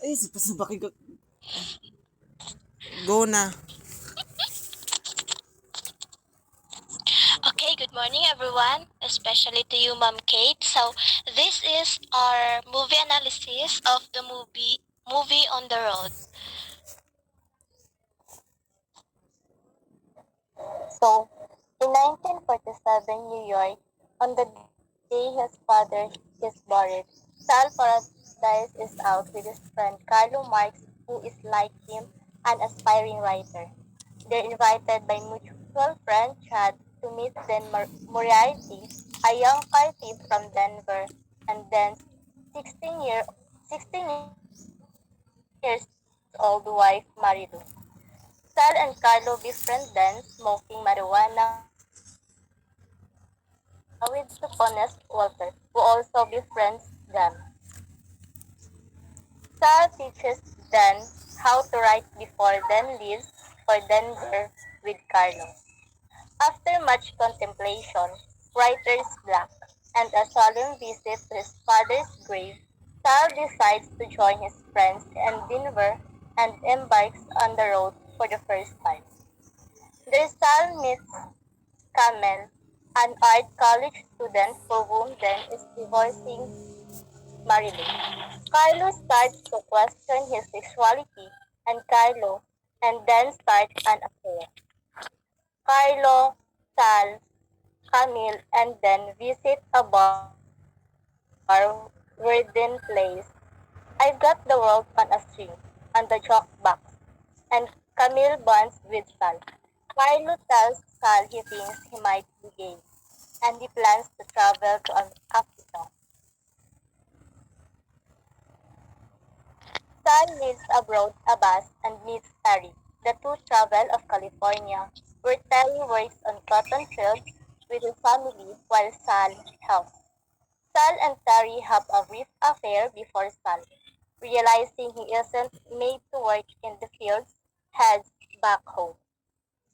Ay, sa bakit go na. Okay, good morning everyone, especially to you, Ma'am Kate. So, this is our movie analysis of the movie On the Road. So, in 1947 New York, on the day his father is buried, Sal Paradise is out with his friend Carlo Marx, who is like him, an aspiring writer. They're invited by mutual friend Chad to meet then Moriarty, a young car thief from Denver, and then 16 year 16 years old wife Marilu. Sal and Carlo befriend then, smoking marijuana with the honest Walter, who also befriends them. Sal teaches Dan how to write before Dan leaves for Denver with Carlo. After much contemplation, writer's block, and a solemn visit to his father's grave, Sal decides to join his friends in Denver and embarks on the road for the first time. There Sal meets Camel, an art college student for whom Dan is divorcing Marilyn. Carlo starts to question his sexuality, and then starts an affair. Carlo, Sal, Camille, and then visit a bar where Dean plays I've Got the World on a String on the jukebox, and Camille bonds with Sal. Carlo tells Sal he thinks he might be gay, and he plans to travel to Africa. Sal lives abroad Abbas and meets Terry. The two travel of California, where Terry works on cotton fields with his family while Sal helps. Sal and Terry have a brief affair before Sal, realizing he isn't made to work in the fields, heads back home.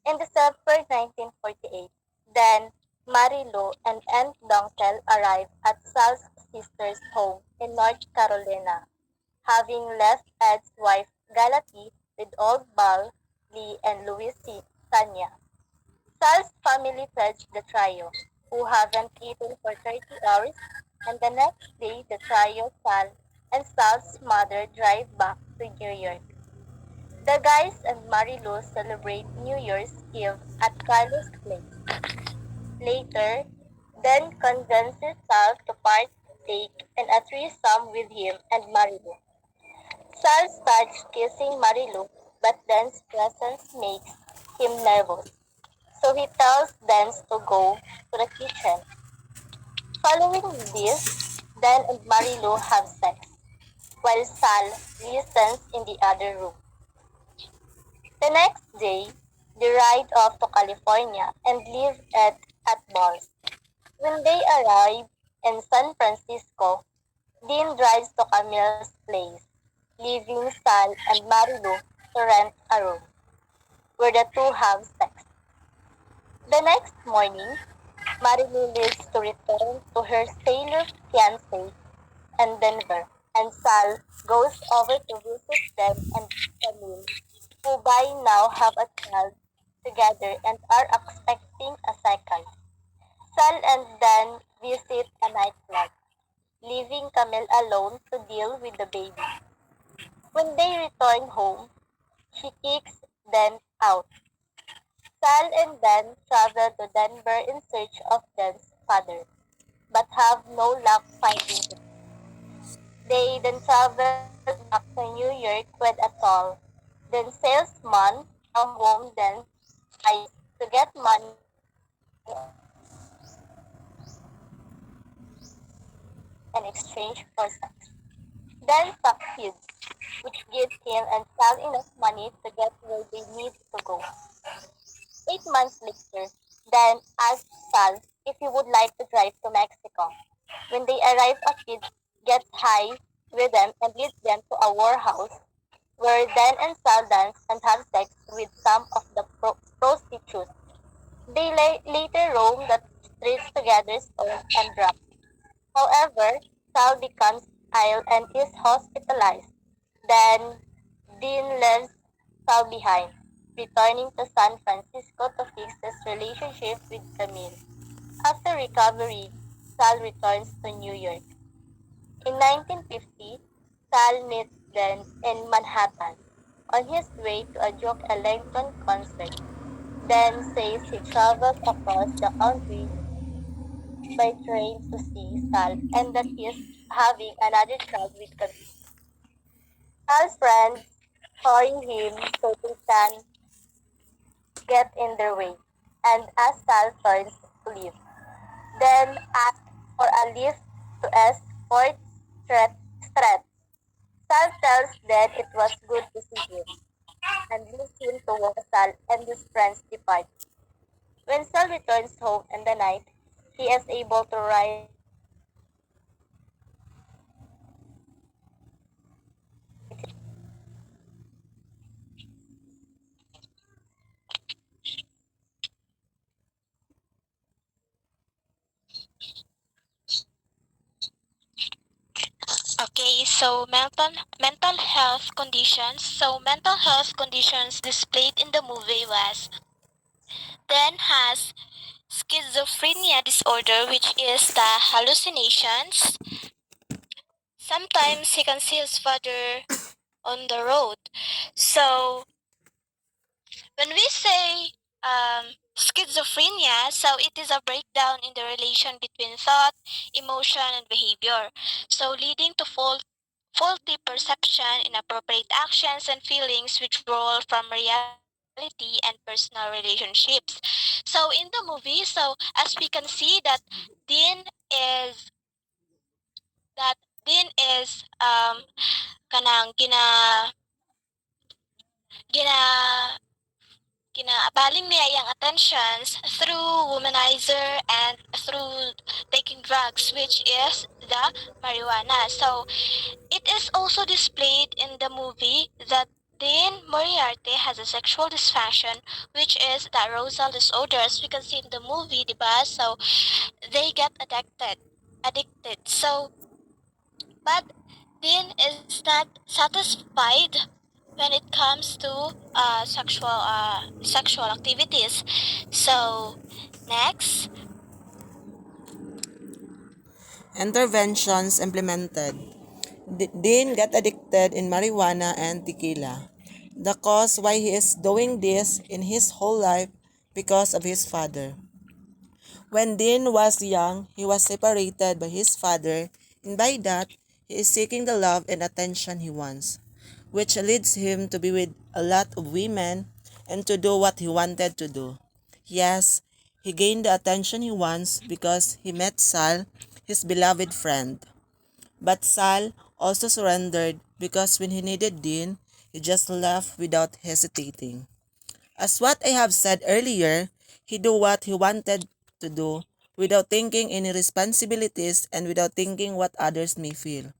In December 1948, then Marilu and Aunt Donkel arrive at Sal's sister's home in North Carolina, having left Ed's wife Galati with old Bal, Lee, and Louisiana. Sal's family pledged the trio, who haven't eaten for 30 hours, and the next day the trio, Sal, and Sal's mother drive back to New York. The guys and Marilu celebrate New Year's Eve at Carlos' place. Later, then convinces Sal to partake in a threesome with him and Marilu. Sal starts kissing Marilu, but Dan's presence makes him nervous. So he tells Dance to go to the kitchen. Following this, Dan and Marilu have sex, while Sal listens in the other room. The next day, they ride off to California and live at Balls. When they arrive in San Francisco, Dean drives to Camille's place, leaving Sal and Marilu to rent a room, where the two have sex. The next morning, Marilu leaves to return to her sailor fiancé in Denver, and Sal goes over to visit them and Camille, who by now have a child together and are expecting a second. Sal and Dan visit a nightclub, leaving Camille alone to deal with the baby. When they return home, she kicks Dan out. Sal and Dan travel to Denver in search of Dan's father, but have no luck finding him. They then travel back to New York with a tall, then salesman from whom Dan tries to get money in exchange for sex. Dan succeeds, which gives him and Sal enough money to get where they need to go. 8 months later, Dan asks Sal if he would like to drive to Mexico. When they arrive, a kid gets high with them and leads them to a warehouse where Dan and Sal dance and have sex with some of the prostitutes. They later roam the streets together, stoned and drunk. However, Sal becomes ill and is hospitalized. Then, Dean leaves Sal behind, returning to San Francisco to fix his relationship with Camille. After recovery, Sal returns to New York. In 1950, Sal meets Dean in Manhattan on his way to a Duke Ellington concert. Dean says he travels across the country by train to see Sal and that he is having another child with Camille. Sal's friends hurry him so they can get in their way, and as Sal turns to leave, then asks for a lift to Escort Street. Sal tells them it was good to see him, and leaves him to walk Sal and his friends depart. When Sal returns home in the night, he is able to write Okay, so mental health conditions displayed in the movie was then has schizophrenia disorder, which is the hallucinations. Sometimes he can see his father on the road. So when we say schizophrenia, so it is a breakdown in the relation between thought, emotion, and behavior. So leading to faulty perception, inappropriate actions, and feelings withdrawal from reality and personal relationships. So in the movie, so as we can see that Dean is that Dean is kanang gina ginaabaling niya iyang attentions through womanizer and through taking drugs, which is the marijuana. So it is also displayed in the movie that Dean Moriarty has a sexual dysfunction, which is the arousal disorder, as we can see in the movie, diba? So they get addicted. So, but Dean is not satisfied when it comes to sexual activities. So, next, Interventions implemented. Dean got addicted in marijuana and tequila. The cause why he is doing this in his whole life because of his father. When Dean was young, he was separated by his father, and by that, he is seeking the love and attention he wants, which leads him to be with a lot of women and to do what he wanted to do. Yes, he gained the attention he wants because he met Sal, his beloved friend. But Sal also surrendered because when he needed Dean, he just left without hesitating. As what I have said earlier, he do what he wanted to do without thinking any responsibilities and without thinking what others may feel.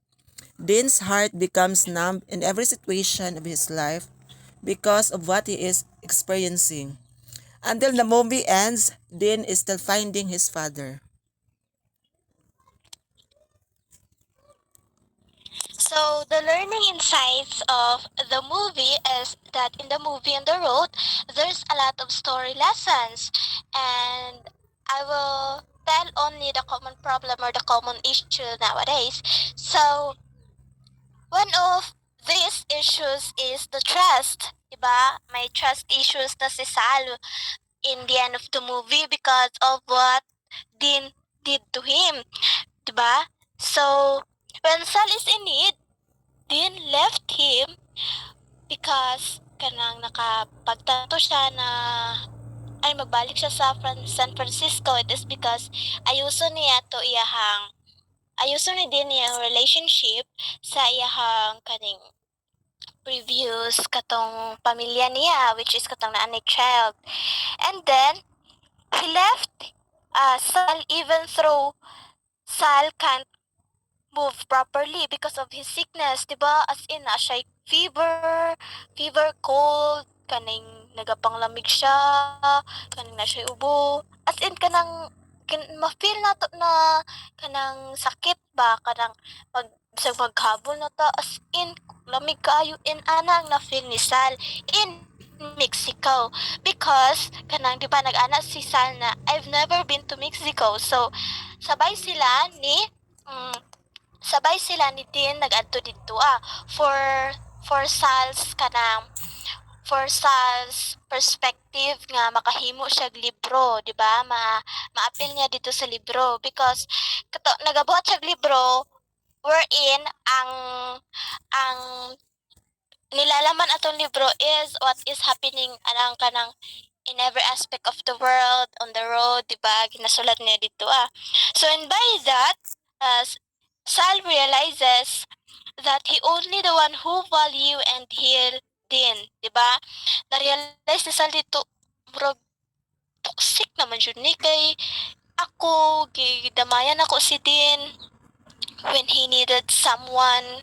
Dean's heart becomes numb in every situation of his life because of what he is experiencing. Until the movie ends, Dean is still finding his father. so the learning insights of the movie is that in the movie on the road, there's a lot of story lessons, and I will tell only the common problem or the common issue nowadays. So one of these issues is the trust. Diba? May trust issues na si Sal in the end of the movie because of what Dean did to him. Diba? So, when Sal is in need, Dean left him because kanang nakapagtanto siya na ay magbalik siya sa San Francisco. It is because ayuso niya to iyahang ayuso ni din iyang relationship sa iyahang kaning previous katong pamilya niya, which is katong naanay child. And then, he left Sal even though Sal can't move properly because of his sickness, diba? As in, na siya fever, cold, kaning nagapanglamig siya, kaning na siya ubo. As in, ma-feel na to na kanang sakit ba, kanang pag sa maghabol na ta as in lamig kaayo in anang na feel ni Sal in Mexico because kanang di ba nag-ana si Sal na I've never been to Mexico, so sabay sila ni mm, sabay sila ni Tin nag-adto dito for Sal's kanang for Sal's perspective nga makahimo siya libro, di ba? Maapil niya dito sa libro because nagabuhat siya libro wherein ang nilalaman atong libro is what is happening anang kanang in every aspect of the world on the road, di ba? Ginasulat niya dito So and by that, Sal realizes that he only the one who value and heal din, di ba? Na-realize ni Sal dito, bro, toxic naman yun ni kay ako, gidamayan ako si Din when he needed someone,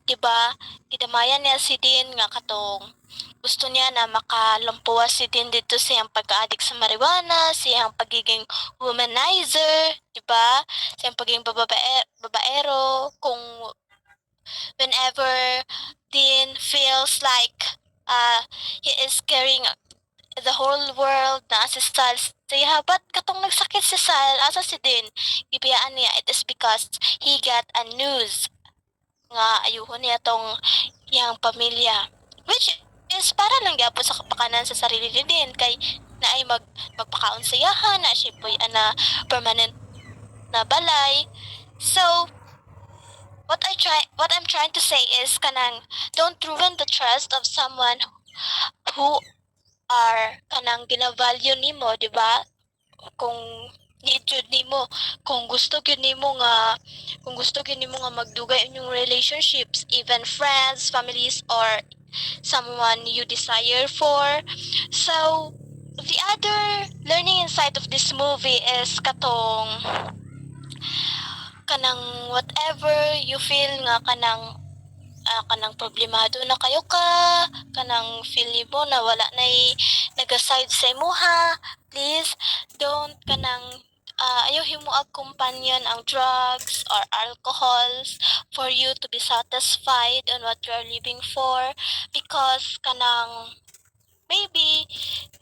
'di ba? Gidamayan niya si Din nga katong gusto niya na makalampuas si Din dito sa iyang pagka-addict sa marijuana, sa iyang pagiging womanizer, 'di ba? Sa iyang pagiging babaero, kung whenever Din feels like he is carrying the whole world na si Sal siya, but katong nagsakit si Sal, asa si Din, gibiyaan niya, it is because he got a news nga ayuhon niya tong iyang pamilya. Which is para lang gyapon sa kapakanan sa sarili ni Din, kay na ay magpakaon sa iyahan, na siya po'y ana permanent na balay. So, what I'm trying to say is kanang don't ruin the trust of someone who are kanang gina-value nimo, di ba? Kung need jud nimo, kung gusto gyud nimo nga magdugay inyong relationships, even friends, families, or someone you desire for. So the other learning insight of this movie is kanang whatever you feel nga kanang problemado na kayo kanang feel mo na wala na'y nag-aside sa imuha, please don't kanang ayaw himo ag companion ang drugs or alcohols for you to be satisfied on what you are living for, because kanang maybe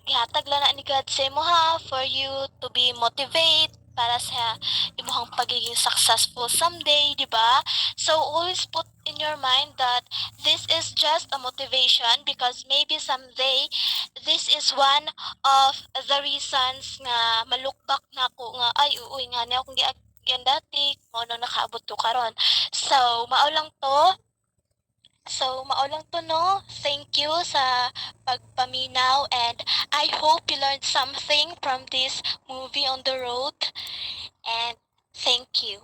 gihatag lang na ni God sa imuha for you to be motivate para sa imuhang pagiging successful someday, di ba? So always put in your mind that this is just a motivation because maybe someday this is one of the reasons nga malukbak na ako nga ay uy nga na akong giagyan dati mo nung nakaabot ko karon. So mao lang to. Mao lang to, no? Thank you sa pagpaminaw, and I hope you learned something from this movie on the road, and thank you.